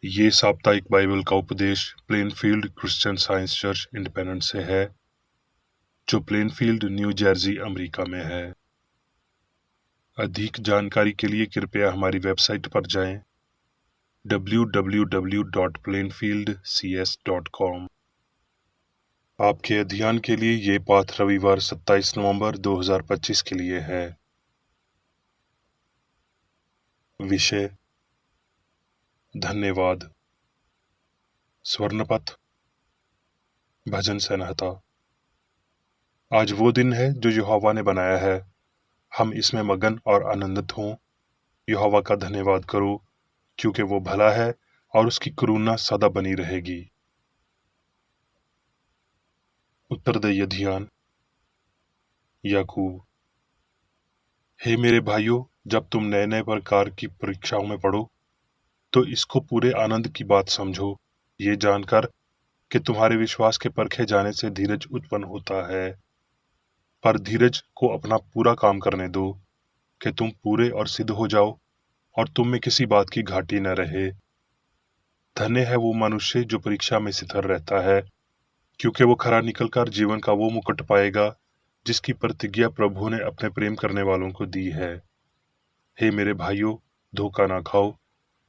ये साप्ताहिक बाइबल का उपदेश Plainfield Christian science church independence से है, जो प्लेनफील्ड, न्यू जर्सी, अमेरिका में है। अधिक जानकारी के लिए कृपया हमारी वेबसाइट पर जाएं www.plainfieldcs.com। आपके अध्ययन के लिए ये पाठ रविवार 27 नवंबर 2025 के लिए है। विषय: धन्यवाद। स्वर्णपथ, भजन संहिता। आज वो दिन है जो यहोवा ने बनाया है, हम इसमें मगन और आनंदित हों। यहोवा का धन्यवाद करो, क्योंकि वो भला है और उसकी करुणा सदा बनी रहेगी। उत्तरदायी ध्यान। याकूब। हे मेरे भाइयों, जब तुम नए नए प्रकार की परीक्षाओं में पढ़ो तो इसको पूरे आनंद की बात समझो, ये जानकर कि तुम्हारे विश्वास के परखे जाने से धीरज उत्पन्न होता है। पर धीरज को अपना पूरा काम करने दो, कि तुम पूरे और सिद्ध हो जाओ और तुम में किसी बात की घाटी न रहे। धन्य है वो मनुष्य जो परीक्षा में स्थिर रहता है, क्योंकि वो खरा निकलकर जीवन का वो मुकुट पाएगा जिसकी प्रतिज्ञा प्रभु ने अपने प्रेम करने वालों को दी है। हे मेरे भाइयों, धोखा ना खाओ,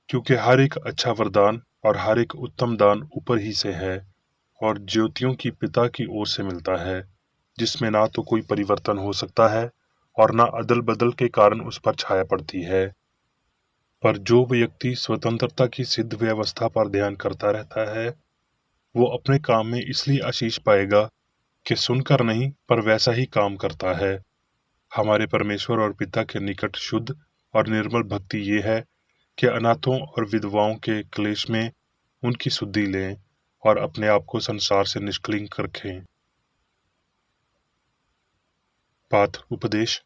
क्योंकि हर एक अच्छा वरदान और हर एक उत्तम दान ऊपर ही से है और ज्योतियों की पिता की ओर से मिलता है, जिसमें ना तो कोई परिवर्तन हो सकता है और ना अदल बदल के कारण उस पर छाया पड़ती है। पर जो व्यक्ति स्वतंत्रता की सिद्ध व्यवस्था पर ध्यान करता रहता है, वो अपने काम में इसलिए आशीष पाएगा कि सुनकर नहीं पर वैसा ही काम करता है। हमारे परमेश्वर और पिता के निकट शुद्ध और निर्मल भक्ति ये है कि अनाथों और विधवाओं के क्लेश में उनकी सुधि लें और अपने आप को संसार से निष्कलंक रखें। पाठ उपदेश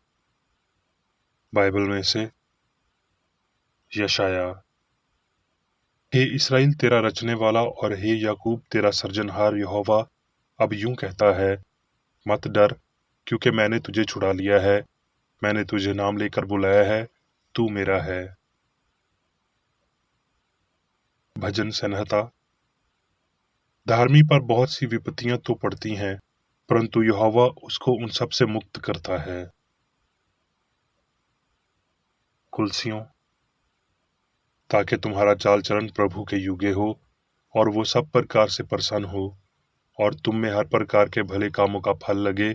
बाइबल में से यशाया। हे इस्राएल, तेरा रचने वाला और हे याकूब तेरा सृजनहार यहोवा अब यूं कहता है, मत डर, क्योंकि मैंने तुझे छुड़ा लिया है, मैंने तुझे नाम लेकर बुलाया है, तू मेरा है। भजन संहिता। धार्मी पर बहुत सी विपत्तियां तो पड़ती हैं, परंतु यहोवा उसको उन सब से मुक्त करता है। कुलसियों। ताकि तुम्हारा चाल चलन प्रभु के योग्य हो और वो सब प्रकार से प्रसन्न हो और तुम में हर प्रकार के भले कामों का फल लगे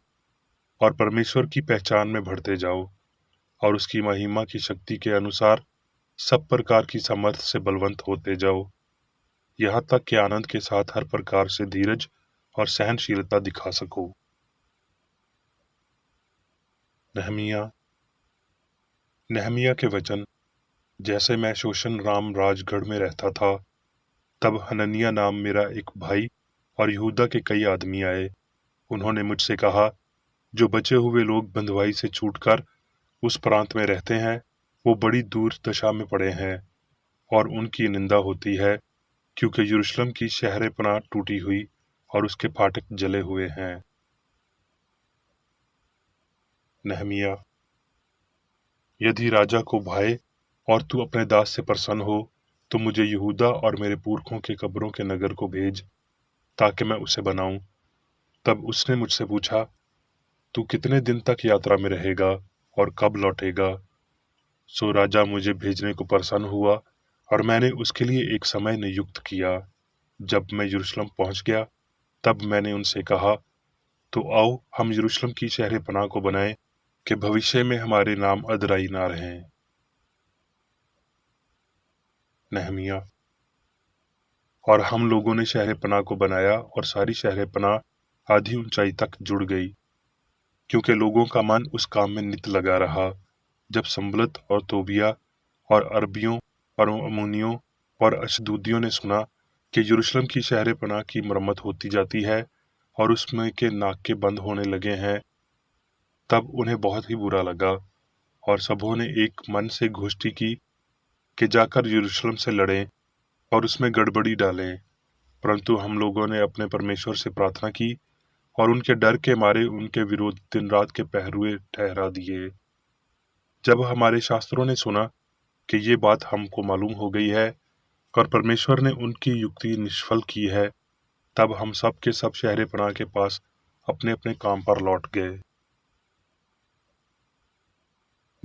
और परमेश्वर की पहचान में बढ़ते जाओ और उसकी महिमा की शक्ति के अनुसार सब प्रकार की सामर्थ से बलवंत होते जाओ, यहाँ तक कि आनंद के साथ हर प्रकार से धीरज और सहनशीलता दिखा सको। नहमिया। नहमिया के वचन। जैसे मैं शोशन राम राजगढ़ में रहता था, तब हननिया नाम मेरा एक भाई और यहूदा के कई आदमी आए। उन्होंने मुझसे कहा, जो बचे हुए लोग बंधुआई से छूटकर उस प्रांत में रहते हैं, वो बड़ी दूर दशा में पड़े हैं और उनकी निंदा होती है, क्योंकि यरूशलेम की शहरपनाह टूटी हुई और उसके फाटक जले हुए हैं। नहमिया। यदि राजा को भाए और तू अपने दास से प्रसन्न हो, तो मुझे यहूदा और मेरे पुरखों के कब्रों के नगर को भेज, ताकि मैं उसे बनाऊं। तब उसने मुझसे पूछा, तू कितने दिन तक यात्रा में रहेगा और कब लौटेगा? सो राजा मुझे भेजने को प्रसन्न हुआ और मैंने उसके लिए एक समय नियुक्त किया। जब मैं यरूशलेम पहुंच गया, तब मैंने उनसे कहा, तो आओ हम यरूशलेम की शहर पनाह को बनाएं, कि भविष्य में हमारे नाम अधराई ना रहें। नहमिया। और हम लोगों ने शहर पनाह को बनाया और सारी शहर पनाह आधी ऊंचाई तक जुड़ गई, क्योंकि लोगों का मन उस काम में नित लगा रहा। जब संबलत और तोबिया और अरबियों और अम्मोनियों और अशदूदियों ने सुना कि यरूशलेम की शहर पनाह की मरम्मत होती जाती है और उसमें के नाके बंद होने लगे हैं, तब उन्हें बहुत ही बुरा लगा और सबों ने एक मन से गोष्ठी की कि जाकर यरूशलेम से लड़ें और उसमें गड़बड़ी डालें। परंतु हम लोगों ने अपने परमेश्वर से प्रार्थना की और उनके डर के मारे उनके विरोध दिन रात के पहरुए ठहरा दिए। जब हमारे शास्त्रों ने सुना कि ये बात हमको मालूम हो गई है, और परमेश्वर ने उनकी युक्ति निष्फल की है। तब हम सब के सब शहरेपनाह के पास अपने अपने काम पर लौट गए।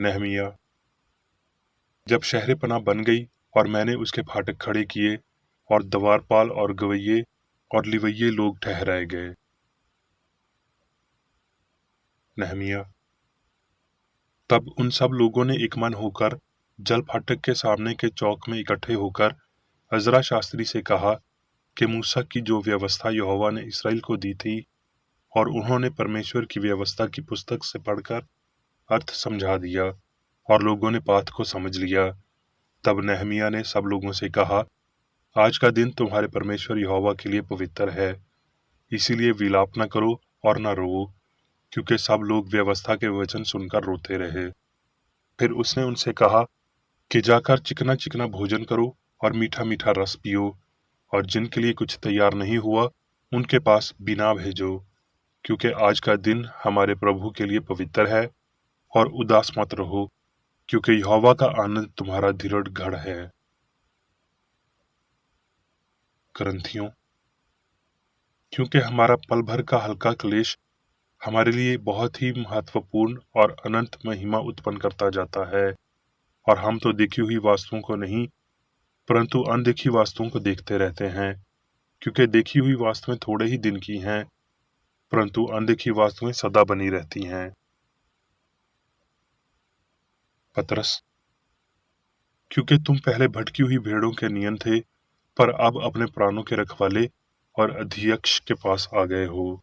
नहमिया। जब शहरेपनाह बन गई और मैंने उसके फाटक खड़े किए और द्वारपाल और गवैये और लिवैये लोग ठहराए गए। नहमिया। तब उन सब लोगों ने एक मन होकर जल फाटक के सामने के चौक में इकट्ठे होकर अजरा शास्त्री से कहा कि मूसा की जो व्यवस्था यहोवा ने इसराइल को दी थी और उन्होंने परमेश्वर की व्यवस्था की पुस्तक से पढ़कर अर्थ समझा दिया और लोगों ने बात को समझ लिया। तब नहमिया ने सब लोगों से कहा, आज का दिन तुम्हारे परमेश्वर यहोवा के लिए पवित्र है, इसीलिए विलाप न करो और न रो, क्योंकि सब लोग व्यवस्था के वचन सुनकर रोते रहे। फिर उसने उनसे कहा कि जाकर चिकना चिकना भोजन करो और मीठा मीठा रस पियो, और जिनके लिए कुछ तैयार नहीं हुआ उनके पास बिना भेजो, क्योंकि आज का दिन हमारे प्रभु के लिए पवित्र है। और उदास मत रहो, क्योंकि यहोवा का आनंद तुम्हारा दृढ़ गढ़ है। करंथियों। क्योंकि हमारा पल भर का हल्का क्लेश हमारे लिए बहुत ही महत्वपूर्ण और अनंत महिमा उत्पन्न करता जाता है। और हम तो देखी हुई वस्तुओं को नहीं परंतु अनदेखी वस्तुओं को देखते रहते हैं, क्योंकि देखी हुई वस्तुएं थोड़े ही दिन की हैं, परंतु अनदेखी वस्तुएं सदा बनी रहती हैं। पतरस। क्योंकि तुम पहले भटकी हुई भेड़ों के नियन थे, पर अब अपने प्राणों के रखवाले और अध्यक्ष के पास आ गए हो।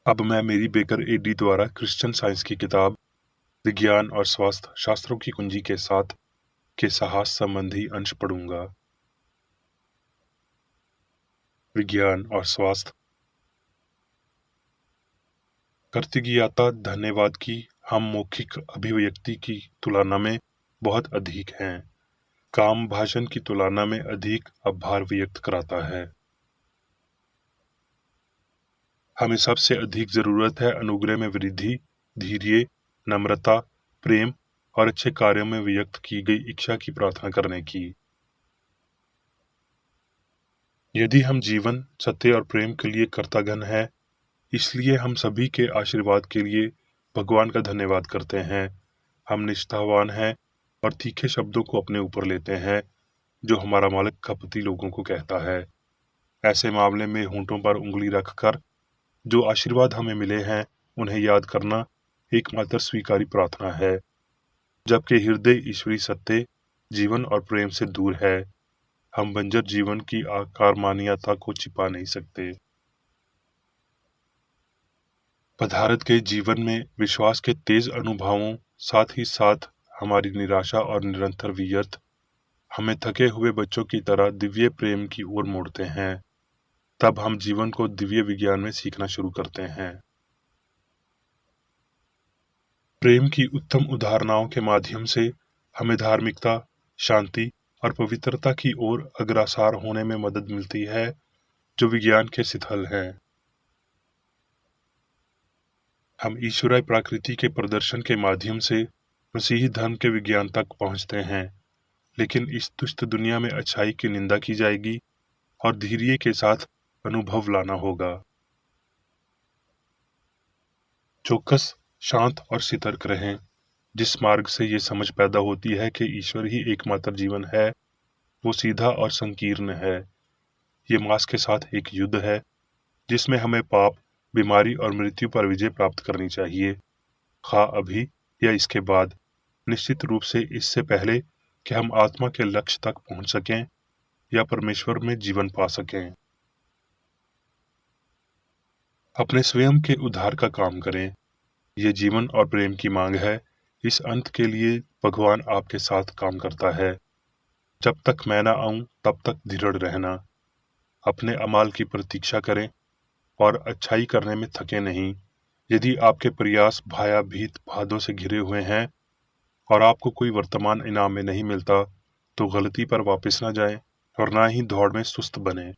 अब मैं मेरी बेकर एडी द्वारा क्रिश्चियन साइंस की किताब विज्ञान और स्वास्थ्य शास्त्रों की कुंजी के साथ के साहस संबंधी अंश पढ़ूंगा। विज्ञान और स्वास्थ्य। कृतज्ञता धन्यवाद की हम मौखिक अभिव्यक्ति की तुलना में बहुत अधिक हैं। काम भाषण की तुलना में अधिक आभार व्यक्त कराता है। हमें सबसे अधिक जरूरत है अनुग्रह में वृद्धि, धैर्य, नम्रता, प्रेम और अच्छे कार्यों में व्यक्त की गई इच्छा की प्रार्थना करने की। यदि हम जीवन, सत्य और प्रेम के लिए कृतज्ञ हैं, इसलिए हम सभी के आशीर्वाद के लिए भगवान का धन्यवाद करते हैं। हम निष्ठावान हैं और तीखे शब्दों को अपने ऊपर लेते हैं, जो हमारा मालिक कपटी लोगों को कहता है। ऐसे मामले में होंठों पर उंगली रखकर जो आशीर्वाद हमें मिले हैं उन्हें याद करना एकमात्र स्वीकारी प्रार्थना है, जबकि हृदय ईश्वरीय सत्य, जीवन और प्रेम से दूर है। हम बंजर जीवन की आकारमानियता को छिपा नहीं सकते। पदार्थ के जीवन में विश्वास के तेज अनुभवों साथ ही साथ हमारी निराशा और निरंतर व्यर्थ हमें थके हुए बच्चों की तरह दिव्य प्रेम की ओर मोड़ते हैं। तब हम जीवन को दिव्य विज्ञान में सीखना शुरू करते हैं। प्रेम की उत्तम उदाहरणाओं के माध्यम से हमें धार्मिकता, शांति और पवित्रता की ओर अग्रसर होने में मदद मिलती है, जो विज्ञान के शिथिल हैं। हम ईश्वरीय प्रकृति के प्रदर्शन के माध्यम से मसीही धर्म के विज्ञान तक पहुंचते हैं, लेकिन इस दुष्ट दुनिया में अच्छाई की निंदा की जाएगी और धैर्य के साथ अनुभव लाना होगा। चौकस, शांत और सतर्क रहें। जिस मार्ग से ये समझ पैदा होती है कि ईश्वर ही एकमात्र जीवन है, वो सीधा और संकीर्ण है। ये मांस के साथ एक युद्ध है, जिसमें हमें पाप, बीमारी और मृत्यु पर विजय प्राप्त करनी चाहिए, खा अभी या इसके बाद, निश्चित रूप से इससे पहले कि हम आत्मा के लक्ष्य तक पहुंच सकें या परमेश्वर में जीवन पा सकें। अपने स्वयं के उद्धार का काम करें। ये जीवन और प्रेम की मांग है। इस अंत के लिए भगवान आपके साथ काम करता है। जब तक मैं ना आऊं तब तक दृढ़ रहना। अपने अमाल की प्रतीक्षा करें और अच्छाई करने में थके नहीं। यदि आपके प्रयास भयभीत बादों से घिरे हुए हैं और आपको कोई वर्तमान इनाम में नहीं मिलता, तो गलती पर वापस ना जाएं और ना ही दौड़ में सुस्त बने।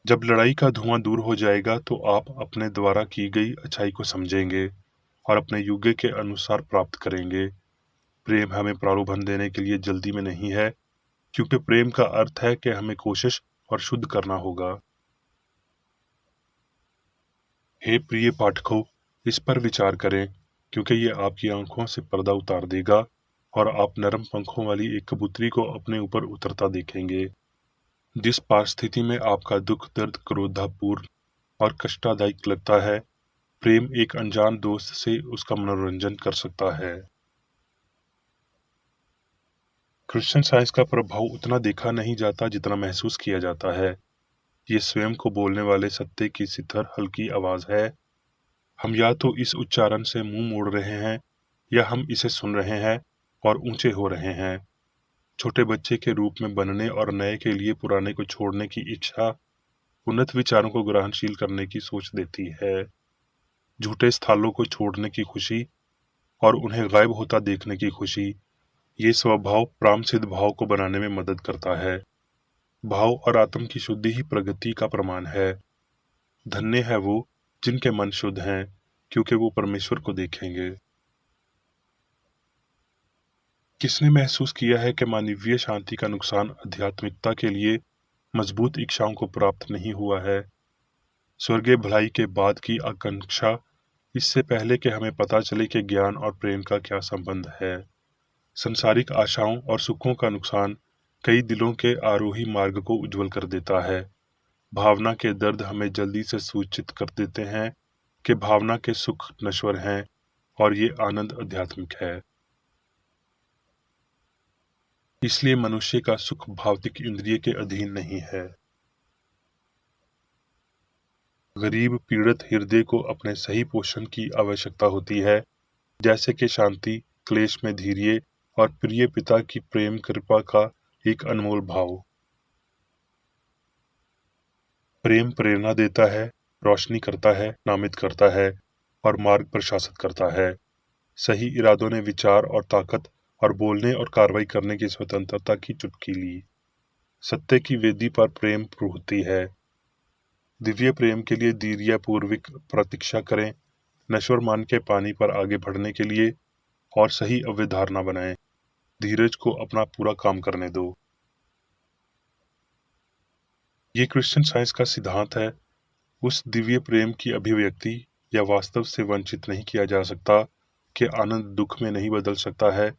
जब लड़ाई का धुआं दूर हो जाएगा तो आप अपने द्वारा की गई अच्छाई को समझेंगे और अपने युग के अनुसार प्राप्त करेंगे। प्रेम हमें प्रलोभन देने के लिए जल्दी में नहीं है, क्योंकि प्रेम का अर्थ है कि हमें कोशिश और शुद्ध करना होगा। हे प्रिय पाठकों, इस पर विचार करें, क्योंकि ये आपकी आंखों से पर्दा उतार देगा और आप नरम पंखों वाली एक कबूतरी को अपने ऊपर उतरता देखेंगे। जिस परिस्थिति में आपका दुख, दर्द, क्रोधापूर्ण और कष्टदायक लगता है, प्रेम एक अनजान दोस्त से उसका मनोरंजन कर सकता है। क्रिश्चियन साइंस का प्रभाव उतना देखा नहीं जाता जितना महसूस किया जाता है। ये स्वयं को बोलने वाले सत्य की सितर हल्की आवाज है। हम या तो इस उच्चारण से मुंह मोड़ रहे हैं, या हम इसे सुन रहे हैं और ऊंचे हो रहे हैं। छोटे बच्चे के रूप में बनने और नए के लिए पुराने को छोड़ने की इच्छा उन्नत विचारों को ग्रहणशील करने की सोच देती है। झूठे स्थालों को छोड़ने की खुशी और उन्हें गायब होता देखने की खुशी, ये स्वभाव प्रामसिद्ध भाव को बनाने में मदद करता है। भाव और आत्म की शुद्धि ही प्रगति का प्रमाण है। धन्य है वो जिनके मन शुद्ध हैं, क्योंकि वो परमेश्वर को देखेंगे। किसने महसूस किया है कि मानवीय शांति का नुकसान आध्यात्मिकता के लिए मजबूत इच्छाओं को प्राप्त नहीं हुआ है? स्वर्गीय भलाई के बाद की आकांक्षा, इससे पहले कि हमें पता चले कि ज्ञान और प्रेम का क्या संबंध है। संसारिक आशाओं और सुखों का नुकसान कई दिलों के आरोही मार्ग को उज्जवल कर देता है। भावना के दर्द हमें जल्दी से सूचित कर देते हैं कि भावना के सुख नश्वर हैं और ये आनंद आध्यात्मिक है। इसलिए मनुष्य का सुख भौतिक इंद्रिय के अधीन नहीं है। गरीब पीड़ित हृदय को अपने सही पोषण की आवश्यकता होती है, जैसे कि शांति, क्लेश में धैर्य और प्रिय पिता की प्रेम कृपा का एक अनमोल भाव। प्रेम प्रेरणा देता है, रोशनी करता है, नामित करता है और मार्ग प्रशस्त करता है। सही इरादों ने विचार और ताकत और बोलने और कार्रवाई करने की स्वतंत्रता की चुटकी ली। सत्य की वेदी पर प्रेम होती है। दिव्य प्रेम के लिए धैर्यपूर्वक प्रतीक्षा करें, नश्वर मान के पानी पर आगे बढ़ने के लिए, और सही अवधारणा बनाएं। धीरज को अपना पूरा काम करने दो। ये क्रिश्चियन साइंस का सिद्धांत है। उस दिव्य प्रेम की अभिव्यक्ति या वास्तव से वंचित नहीं किया जा सकता कि आनंद दुख में नहीं बदल सकता है,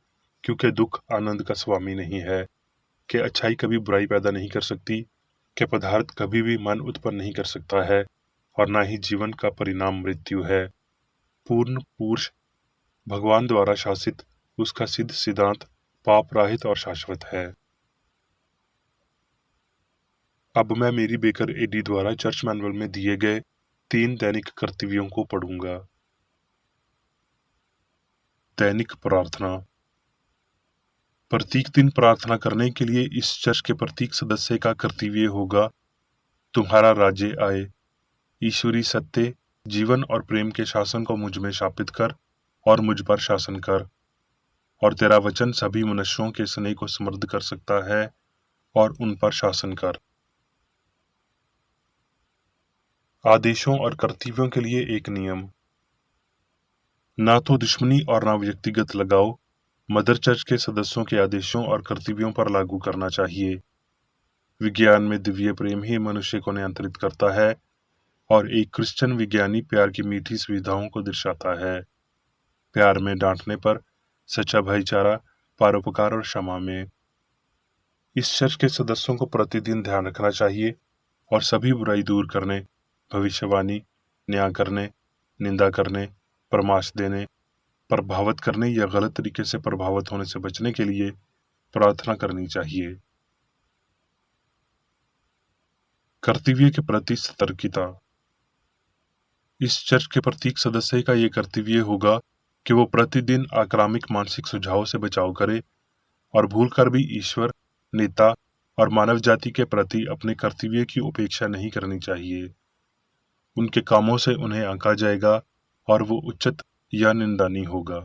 क्योंकि दुख आनंद का स्वामी नहीं है। कि अच्छाई कभी बुराई पैदा नहीं कर सकती, कि पदार्थ कभी भी मन उत्पन्न नहीं कर सकता है, और ना ही जीवन का परिणाम मृत्यु है। पूर्ण पुरुष भगवान द्वारा शासित उसका सिद्ध सिद्धांत पाप रहित और शाश्वत है। अब मैं मेरी बेकर एडी द्वारा चर्च मैनुअल में दिए गए 3 दैनिक कर्तव्यों को पढ़ूंगा। दैनिक प्रार्थना। प्रत्येक दिन प्रार्थना करने के लिए इस चर्च के प्रत्येक सदस्य का कर्तव्य होगा, तुम्हारा राज्य आए, ईश्वरी सत्य, जीवन और प्रेम के शासन को मुझ में स्थापित कर और मुझ पर शासन कर, और तेरा वचन सभी मनुष्यों के स्नेह को समृद्ध कर सकता है और उन पर शासन कर। आदेशों और कर्तव्यों के लिए एक नियम। ना तो दुश्मनी और ना व्यक्तिगत लगाव मदर चर्च के सदस्यों के आदेशों और कर्तव्यों पर लागू करना चाहिए। विज्ञान में दिव्य प्रेम ही मनुष्य को नियंत्रित करता है, और एक क्रिश्चियन विज्ञानी प्यार की मीठी सुविधाओं को दर्शाता है। प्यार में डांटने पर, सच्चा भाईचारा, परोपकार और क्षमा में। इस चर्च के सदस्यों को प्रतिदिन ध्यान रखना चाहिए और सभी बुराई दूर करने, भविष्यवाणी, न्याय करने, निंदा करने, परामर्श देने, प्रभावित करने या गलत तरीके से प्रभावित होने से बचने के लिए प्रार्थना करनी चाहिए। कर्तव्य के प्रति सतर्कता। इस चर्च के प्रत्येक सदस्य का ये कर्तव्य होगा कि वो प्रतिदिन आक्रामक मानसिक सुझाव से बचाव करे और भूलकर भी ईश्वर, नेता और मानव जाति के प्रति अपने कर्तव्य की उपेक्षा नहीं करनी चाहिए। उनके कामों से उन्हें आंका जाएगा और वो उचित या निंदनीय होगा।